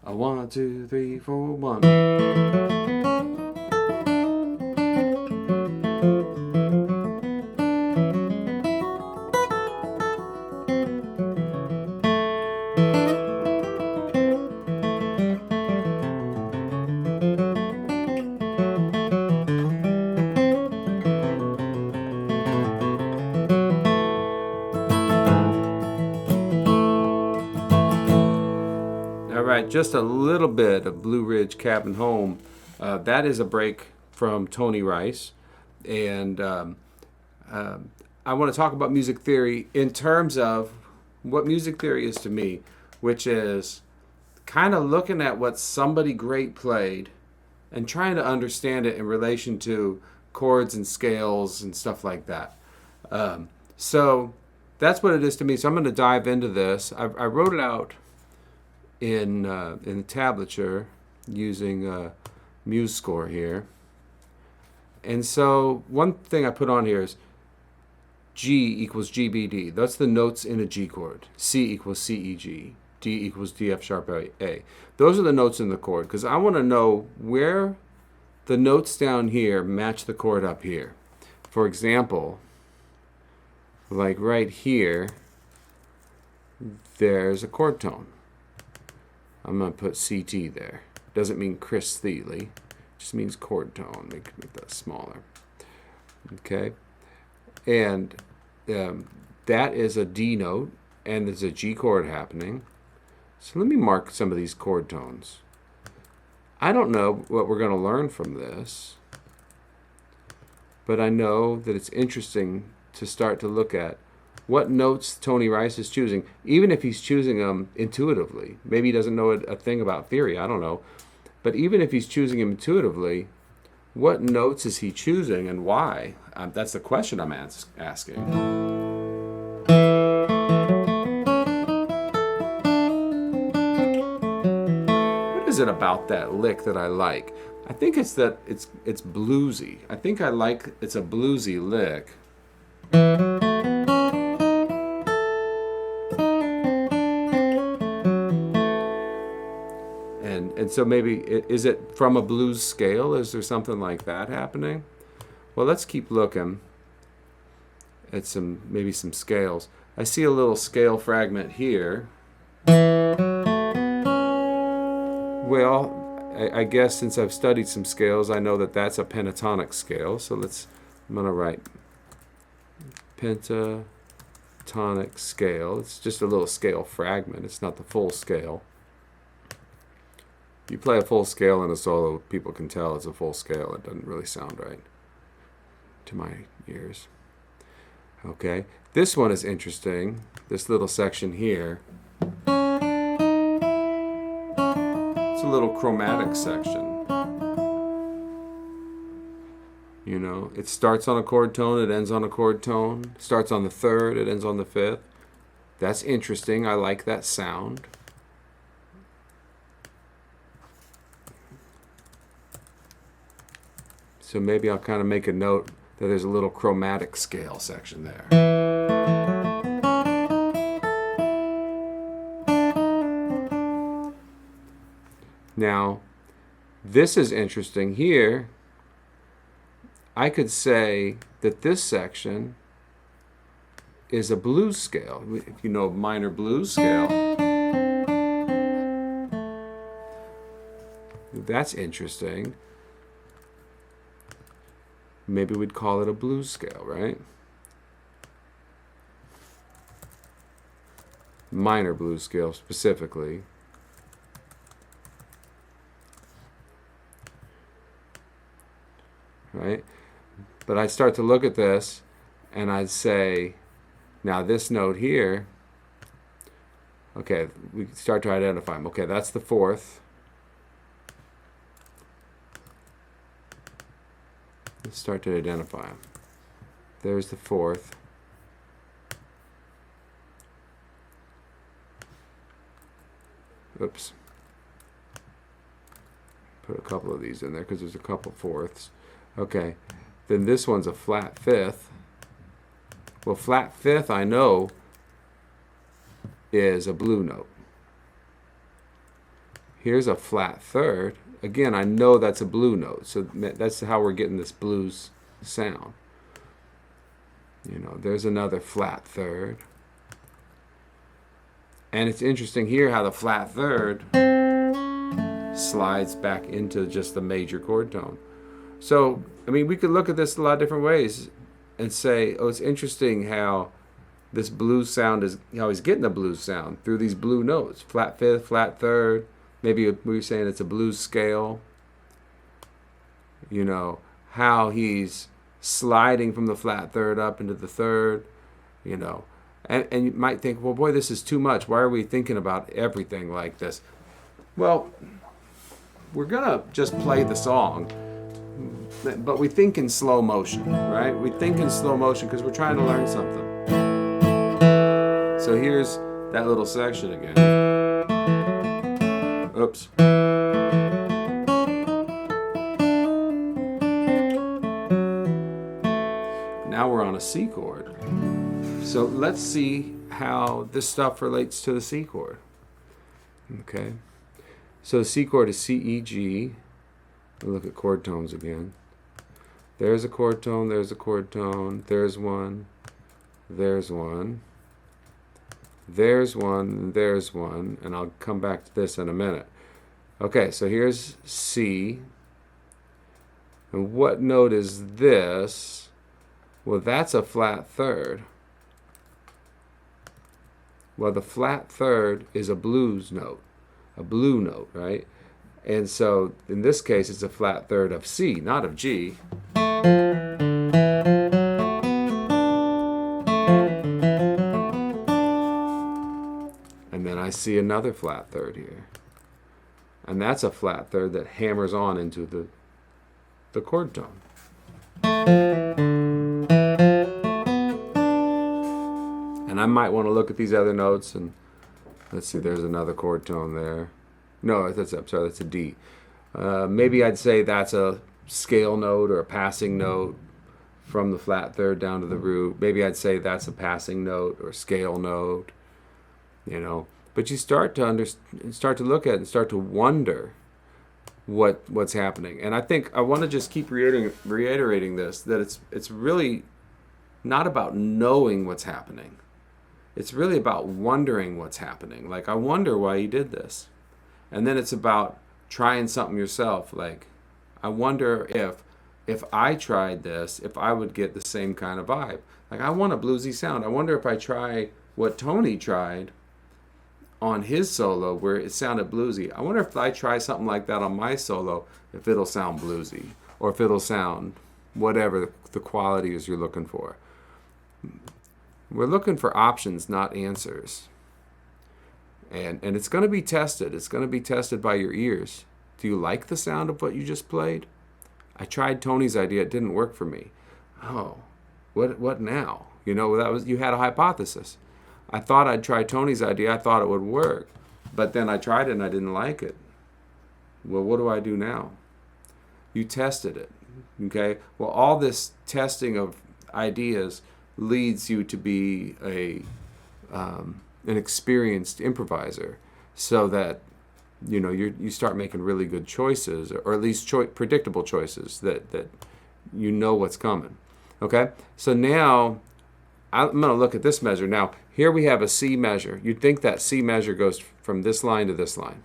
A 1, 2, 3, 4, 1. All right, just a little bit of Blue Ridge Cabin Home. That is a break from Tony Rice. And I want to talk about music theory in terms of what music theory is to me, which is kind of looking at what somebody great played and trying to understand it in relation to chords and scales and stuff like that. So that's what it is to me. So I'm going to dive into this. I wrote it out in the tablature using MuseScore here. And so one thing I put on here is G equals GBD. That's the notes in a G chord. C equals CEG. D equals D F sharp A. Those are the notes in the chord because I want to know where the notes down here match the chord up here. For example, like right here, there's a chord tone. I'm going to put CT there. Doesn't mean Chris Thiele. Just means chord tone. Make that smaller. Okay? And that is a D note, and there's a G chord happening. So let me mark some of these chord tones. I don't know what we're going to learn from this, but I know that it's interesting to start to look at what notes Tony Rice is choosing, even if he's choosing them intuitively. Maybe he doesn't know a thing about theory, I don't know. But even if he's choosing them intuitively, what notes is he choosing and why? That's the question I'm asking. What is it about that lick that I like? I think it's that it's bluesy. I think I like it's a bluesy lick. And so maybe, is it from a blues scale? Is there something like that happening? Well, let's keep looking at maybe some scales. I see a little scale fragment here. Well, I guess since I've studied some scales, I know that that's a pentatonic scale. So I'm going to write pentatonic scale. It's just a little scale fragment. It's not the full scale. You play a full scale in a solo, people can tell it's a full scale. It doesn't really sound right to my ears. Okay, this one is interesting. This little section here. It's a little chromatic section. You know, it starts on a chord tone, it ends on a chord tone. It starts on the third, it ends on the fifth. That's interesting. I like that sound. So maybe I'll kind of make a note that there's a little chromatic scale section there. Now, this is interesting here. I could say that this section is a blues scale. If you know minor blues scale, that's interesting. Maybe we'd call it a blues scale, right? Minor blues scale specifically. Right? But I'd start to look at this and I'd say, now this note here, okay, we start to identify them. Okay, that's the fourth. Let's start to identify them. There's the fourth. Oops. Put a couple of these in there because there's a couple fourths. Okay, then this one's a flat fifth. Well, flat fifth, I know, is a blue note. Here's a flat third. Again, I know that's a blue note, so that's how we're getting this blues sound. You know, there's another flat third. And it's interesting here how the flat third slides back into just the major chord tone. So, I mean, we could look at this a lot of different ways and say, oh, it's interesting how this blues sound is, how he's getting the blues sound through these blue notes. Flat fifth, flat third. Maybe we were saying it's a blues scale. You know, how he's sliding from the flat third up into the third, you know. And you might think, well, boy, this is too much. Why are we thinking about everything like this? Well, we're going to just play the song, but we think in slow motion, right? We think in slow motion because we're trying to learn something. So here's that little section again. Oops. Now we're on a C chord. So let's see how this stuff relates to the C chord. Okay. So the C chord is C, E, G. We'll look at chord tones again. There's a chord tone, there's a chord tone, there's one, there's one, there's one, there's one, and I'll come back to this in a minute. Okay, so here's C. And what note is this? Well, that's a flat third. Well, the flat third is a blues note, a blue note, right? And so in this case, it's a flat third of C, not of G. And then I see another flat third here. And that's a flat third that hammers on into the chord tone. And I might want to look at these other notes and let's see, there's another chord tone there. No, that's a D. Maybe I'd say that's a scale note or a passing note from the flat third down to the root. Maybe I'd say that's a passing note or a scale note, you know. But you start to look at it and start to wonder what's happening. And I think I want to just keep reiterating this, that it's really not about knowing what's happening. It's really about wondering what's happening. Like, I wonder why you did this. And then it's about trying something yourself. Like, I wonder if I tried this, if I would get the same kind of vibe. Like, I want a bluesy sound. I wonder if I try what Tony tried on his solo where it sounded bluesy. I wonder if I try something like that on my solo, if it'll sound bluesy or if it'll sound whatever the quality is you're looking for. We're looking for options, not answers. And it's going to be tested. It's going to be tested by your ears. Do you like the sound of what you just played? I tried Tony's idea. It didn't work for me. Oh, what now? You know, you had a hypothesis. I thought I'd try Tony's idea. I thought it would work. But then I tried it and I didn't like it. Well, what do I do now? You tested it. Okay? Well, all this testing of ideas leads you to be an experienced improviser, so that you know you start making really good choices, or at least predictable choices that you know what's coming. Okay, so now I'm going to look at this measure. Now here we have a C measure. You'd think that C measure goes from this line to this line,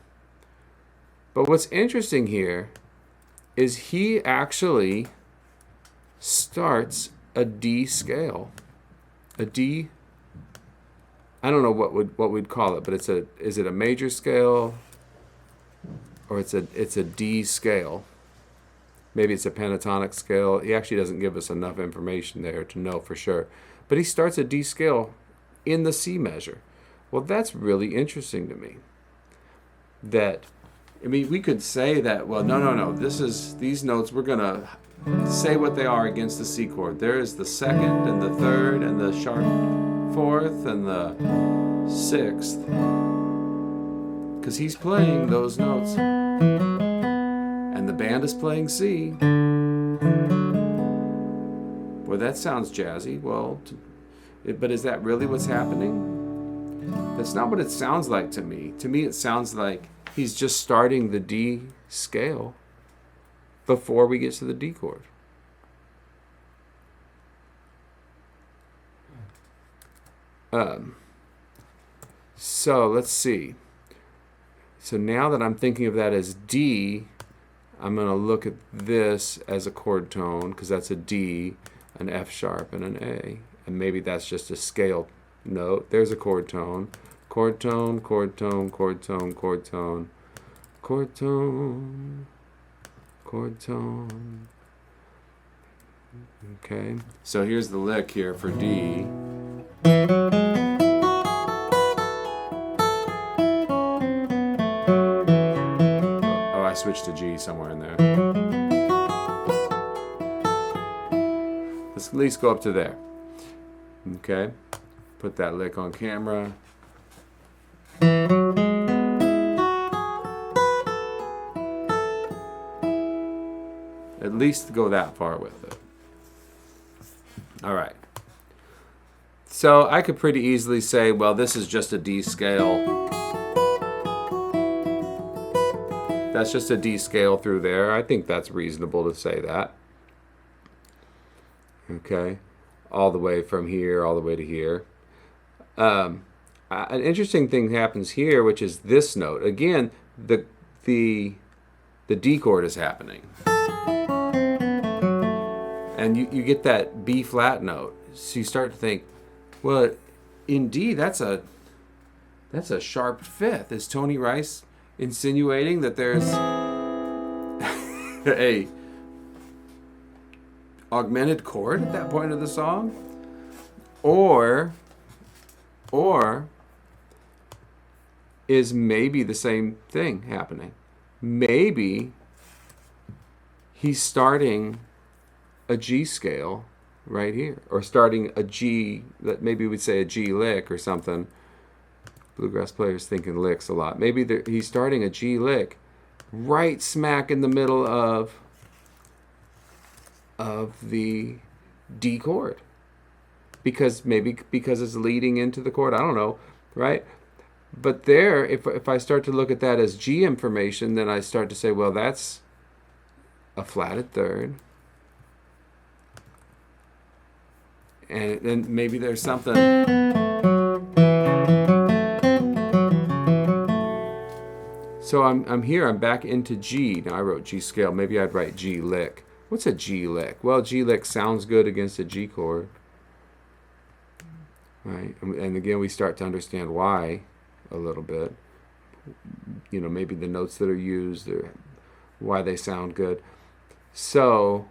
but what's interesting here is he actually starts a D scale. A D, I don't know what we'd call it, but is it a major scale or it's a D scale? Maybe it's a pentatonic scale. He actually doesn't give us enough information there to know for sure. But he starts a D scale in the C measure. Well, that's really interesting to me. We could say that, well, no, these notes, we're going to say what they are against the C chord. There is the second and the third and the sharp fourth and the sixth, because he's playing those notes and the band is playing C. Well, that sounds jazzy. Well, but is that really what's happening? The that's not what it sounds like to me. To me, it sounds like he's just starting the D scale before we get to the D chord. So let's see. So now that I'm thinking of that as D, I'm going to look at this as a chord tone, because that's a D, an F sharp, and an A. And maybe that's just a scale note. There's a chord tone. Chord tone, chord tone, chord tone, chord tone, chord tone, chord tone. Okay, so here's the lick here for D. Oh, I switched to G somewhere in there. Let's at least go up to there. Okay, put that lick on camera. At least go that far with it. All right. So I could pretty easily say, well, this is just a D scale. That's just a D scale through there. I think that's reasonable to say that. Okay. All the way from here, all the way to here. An interesting thing happens here, which is this note. Again, the D chord is happening. And you get that B flat note. So you start to think, well, in D, that's a sharp fifth. Is Tony Rice insinuating that there's a augmented chord at that point of the song? Or is maybe the same thing happening? Maybe he's starting a G scale right here, or starting a G, that maybe we'd say a G lick or something. Bluegrass players thinking licks a lot. Maybe he's starting a G lick right smack in the middle of the D chord, because it's leading into the chord. I don't know, right? But there, if I start to look at that as G information, then I start to say, well, that's a flatted third. And then maybe there's something. So I'm here, I'm back into G. Now I wrote G scale. Maybe I'd write G lick. What's a G lick? Well, G lick sounds good against a G chord. Right? And again, we start to understand why a little bit. You know, maybe the notes that are used, or why they sound good. So,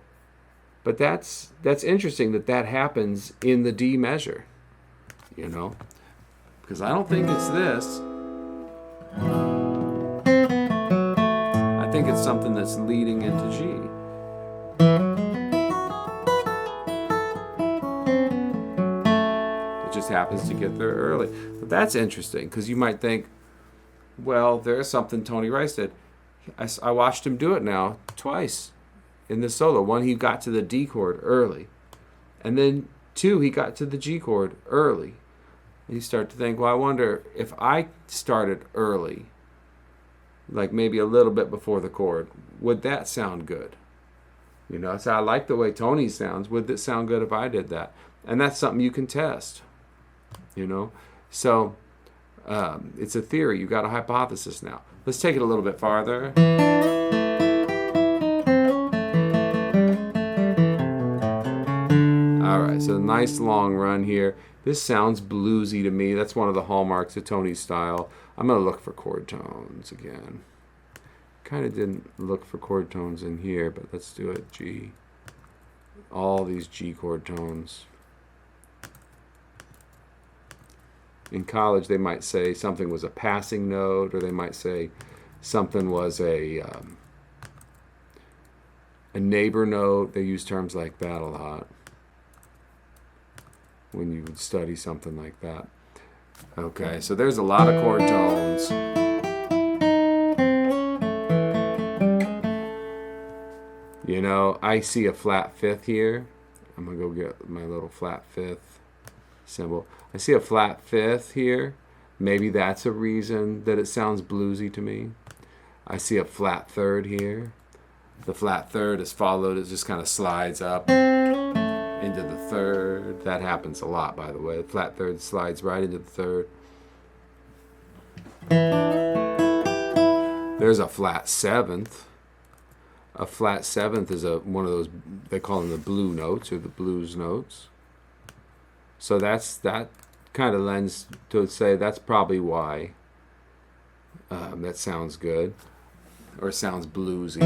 but that's interesting that happens in the D measure, you know, because I don't think it's this. I think it's something that's leading into G. It just happens to get there early. But that's interesting, because you might think, well, there's something Tony Rice did. I watched him do it now twice in the solo. One, he got to the D chord early. And then two, he got to the G chord early. And you start to think, well, I wonder if I started early, like maybe a little bit before the chord, would that sound good? You know, so I like the way Tony sounds. Would it sound good if I did that? And that's something you can test, you know. So it's a theory. You've got a hypothesis now. Let's take it a little bit farther. All right, so nice long run here. This sounds bluesy to me. That's one of the hallmarks of Tony's style. I'm going to look for chord tones again. Kind of didn't look for chord tones in here, but let's do it. G. All these G chord tones. In college, they might say something was a passing note, or they might say something was a neighbor note. They use terms like that a lot when you would study something like that. Okay, so there's a lot of chord tones. You know, I see a flat fifth here. I'm going to go get my little flat fifth symbol. I see a flat fifth here, Maybe that's a reason that it sounds bluesy to me. I see a flat third here. The flat third is followed, it just kind of slides up into the third. That happens a lot, by the way. The flat third slides right into the third. There's a flat seventh. A flat seventh is one of those, they call them the blue notes or the blues notes. So that kind of lends to say that's probably why that sounds good or sounds bluesy.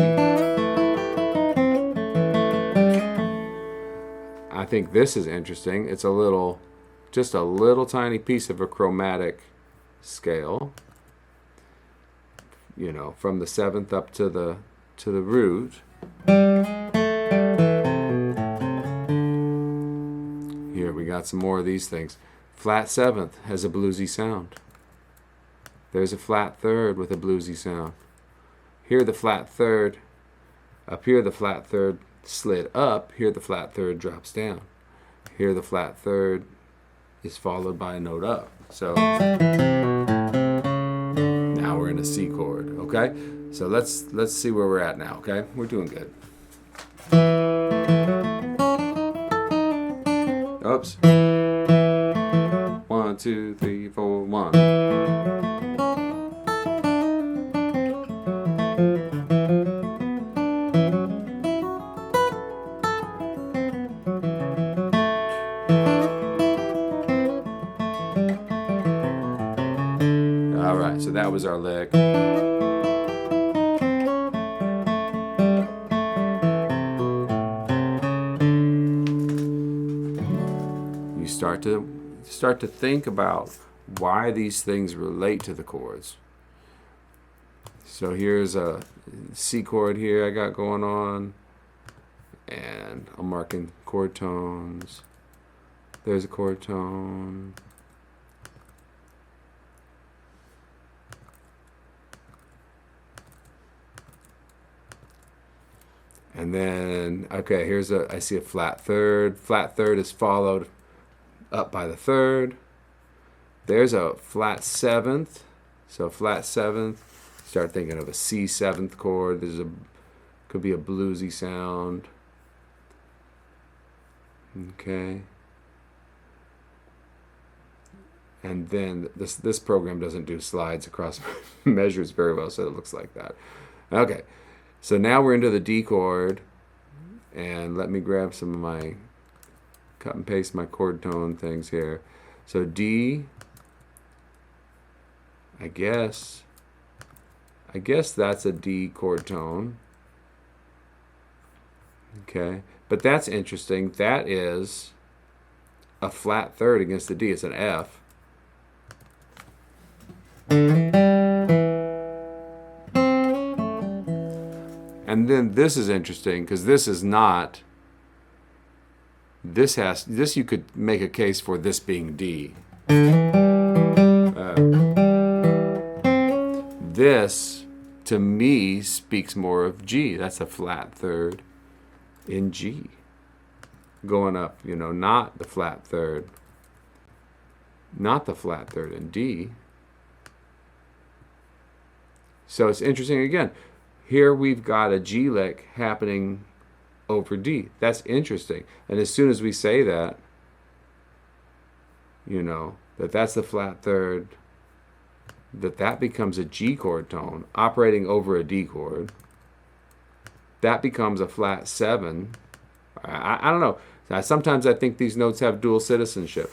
I think this is interesting. It's just a little tiny piece of a chromatic scale, you know, from the seventh up to the root. Here we got some more of these things. Flat seventh has a bluesy sound. There's a flat third with a bluesy sound. Here the flat third, up here the flat third slid up, here the flat third drops down. Here the flat third is followed by a note up. So now we're in a C chord, okay? So let's see where we're at now, okay? We're doing good. Oops. 1, 2, 3, 4, 1. All right, so that was our lick. You start to think about why these things relate to the chords. So here's a C chord here I got going on, and I'm marking chord tones. There's a chord tone. And then, okay, I see a flat third. Flat third is followed up by the third. There's a flat seventh. So flat seventh, start thinking of a C seventh chord. Could be a bluesy sound. Okay. And then this program doesn't do slides across measures very well, so it looks like that. Okay. So now we're into the D chord, and let me grab some of my, cut and paste my chord tone things here. So D, I guess that's a D chord tone. Okay, but that's interesting. That is a flat third against the D. It's an F. And then this is interesting because this is not, this you could make a case for this being D. This, to me, speaks more of G. That's a flat third in G. Going up, you know, not the flat third. Not the flat third in D. So it's interesting again. Here we've got a G lick happening over D. That's interesting. And as soon as we say that, you know, that's the flat third, that becomes a G chord tone operating over a D chord. That becomes a flat seven. I don't know. Sometimes I think these notes have dual citizenship.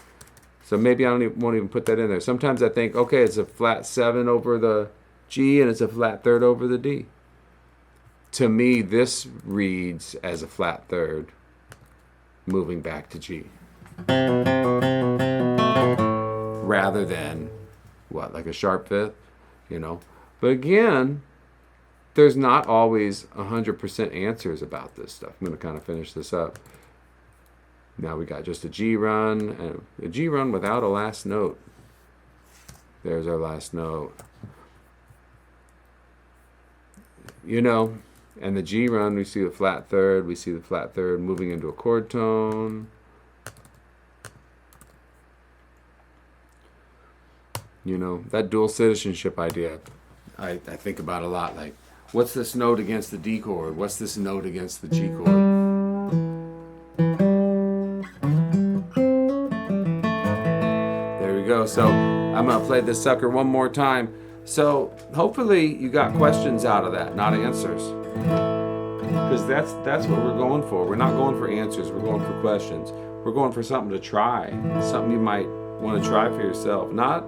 So maybe I won't even put that in there. Sometimes I think, okay, it's a flat seven over the G and it's a flat third over the D. To me, this reads as a flat third moving back to G. Rather than, what, like a sharp fifth, you know? But again, there's not always 100% answers about this stuff. I'm going to kind of finish this up. Now we got just a G run, and a G run without a last note. There's our last note. You know, and the G run, we see the flat third. We see the flat third moving into a chord tone. You know, that dual citizenship idea, I think about a lot. Like, what's this note against the D chord? What's this note against the G chord? There we go. So I'm going to play this sucker one more time. So hopefully you got questions out of that, not answers. Because that's what we're going for. We're not going for answers. We're going for questions. We're going for something to try. Something you might want to try for yourself. Not,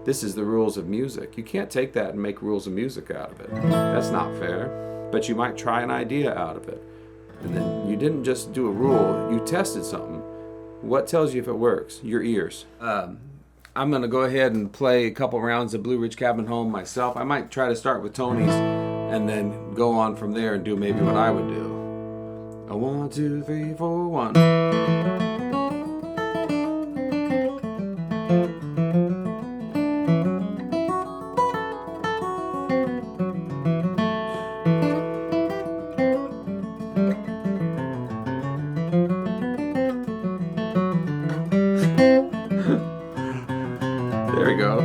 this is the rules of music. You can't take that and make rules of music out of it. That's not fair. But you might try an idea out of it. And then you didn't just do a rule. You tested something. What tells you if it works? Your ears. I'm going to go ahead and play a couple rounds of Blue Ridge Cabin Home myself. I might try to start with Tony's and then go on from there and do maybe what I would do. A 1, 2, 3, 4, 1. There we go.